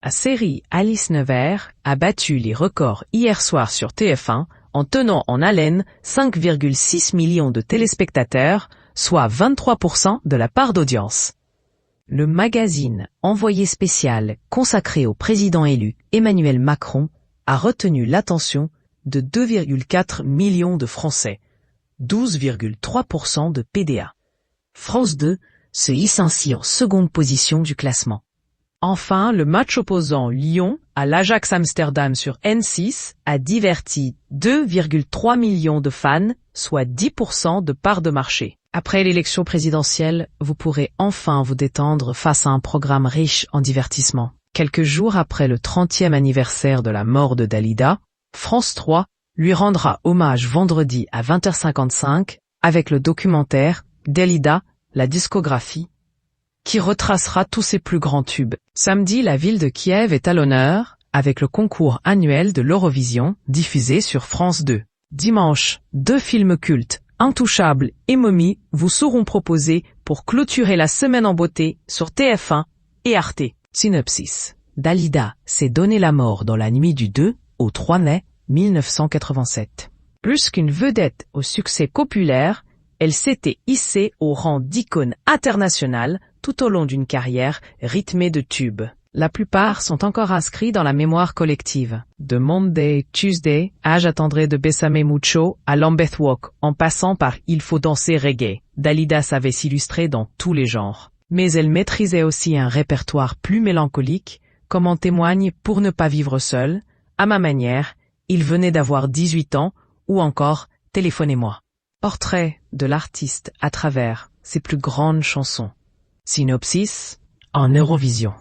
La série Alice Nevers a battu les records hier soir sur TF1 en tenant en haleine 5,6 millions de téléspectateurs, soit 23% de la part d'audience. Le magazine Envoyé spécial consacré au président élu Emmanuel Macron a retenu l'attention de 2,4 millions de Français, 12,3% de PDA. France 2 se hisse ainsi en seconde position du classement. Enfin, le match opposant Lyon à l'Ajax Amsterdam sur N6 a diverti 2,3 millions de fans, soit 10% de part de marché. Après l'élection présidentielle, vous pourrez enfin vous détendre face à un programme riche en divertissement. Quelques jours après le 30e anniversaire de la mort de Dalida, France 3 lui rendra hommage vendredi à 20h55 avec le documentaire Dalida, la discographie, qui retracera tous ses plus grands tubes. Samedi, la ville de Kiev est à l'honneur, avec le concours annuel de l'Eurovision, diffusé sur France 2. Dimanche, 2 films cultes, Intouchables et Mommy, vous seront proposés pour clôturer la semaine en beauté sur TF1 et Arte. Synopsis. Dalida s'est donné la mort dans la nuit du 2 au 3 mai 1987. Plus qu'une vedette au succès populaire, elle s'était hissée au rang d'icône internationale tout au long d'une carrière rythmée de tubes. La plupart sont encore inscrits dans la mémoire collective. De Monday, Tuesday, à J'attendrai de Bésame Mucho à Lambeth Walk, en passant par Il faut danser reggae, Dalida savait s'illustrer dans tous les genres. Mais elle maîtrisait aussi un répertoire plus mélancolique, comme en témoigne Pour ne pas vivre seule, À ma manière, Il venait d'avoir 18 ans, ou encore Téléphonez-moi. Portrait de l'artiste à travers ses plus grandes chansons. Synopsis. En Eurovision.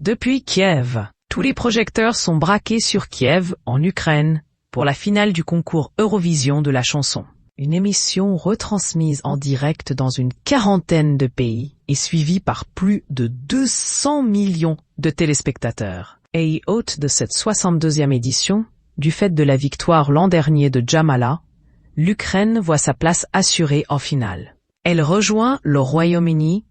Depuis Kiev, tous les projecteurs sont braqués sur Kiev, en Ukraine, pour la finale du concours Eurovision de la chanson. Une émission retransmise en direct dans une quarantaine de pays et suivie par plus de 200 millions de téléspectateurs. Et hôte de cette 62e édition, du fait de la victoire l'an dernier de Jamala, l'Ukraine voit sa place assurée en finale. Elle rejoint le Royaume-Uni,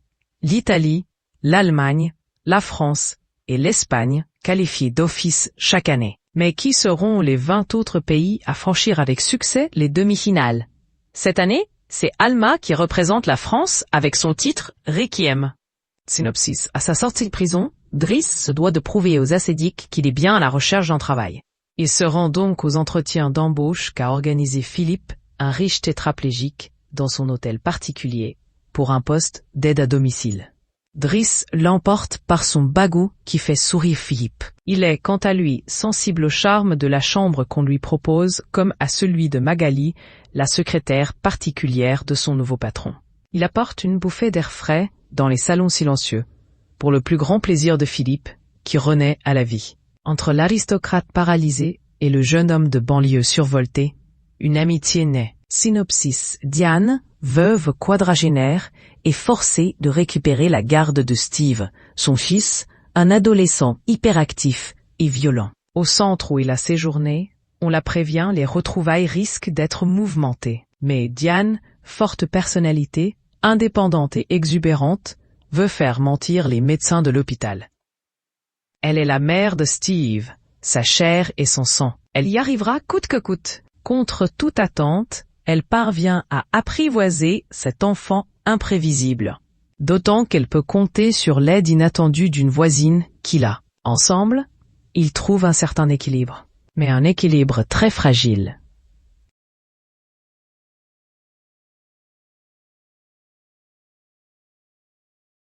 l'Italie, l'Allemagne, la France et l'Espagne, qualifiées d'office chaque année. Mais qui seront les 20 autres pays à franchir avec succès les demi-finales? Cette année, c'est Alma qui représente la France avec son titre Requiem. Synopsis. À sa sortie de prison, Driss se doit de prouver aux assédiques qu'il est bien à la recherche d'un travail. Il se rend donc aux entretiens d'embauche qu'a organisé Philippe, un riche tétraplégique, dans son hôtel particulier, pour un poste d'aide à domicile. Driss l'emporte par son bagot qui fait sourire Philippe. Il est, quant à lui, sensible au charme de la chambre qu'on lui propose, comme à celui de Magali, la secrétaire particulière de son nouveau patron. Il apporte une bouffée d'air frais dans les salons silencieux, pour le plus grand plaisir de Philippe, qui renaît à la vie. Entre l'aristocrate paralysé et le jeune homme de banlieue survolté, une amitié naît. Synopsis. Diane, veuve quadragénaire, est forcée de récupérer la garde de Steve, son fils, un adolescent hyperactif et violent. Au centre où il a séjourné, on la prévient, les retrouvailles risquent d'être mouvementées. Mais Diane, forte personnalité, indépendante et exubérante, veut faire mentir les médecins de l'hôpital. Elle est la mère de Steve, sa chair et son sang. Elle y arrivera coûte que coûte. Contre toute attente, elle parvient à apprivoiser cet enfant imprévisible. D'autant qu'elle peut compter sur l'aide inattendue d'une voisine qui l'a. Ensemble, ils trouvent un certain équilibre. Mais un équilibre très fragile.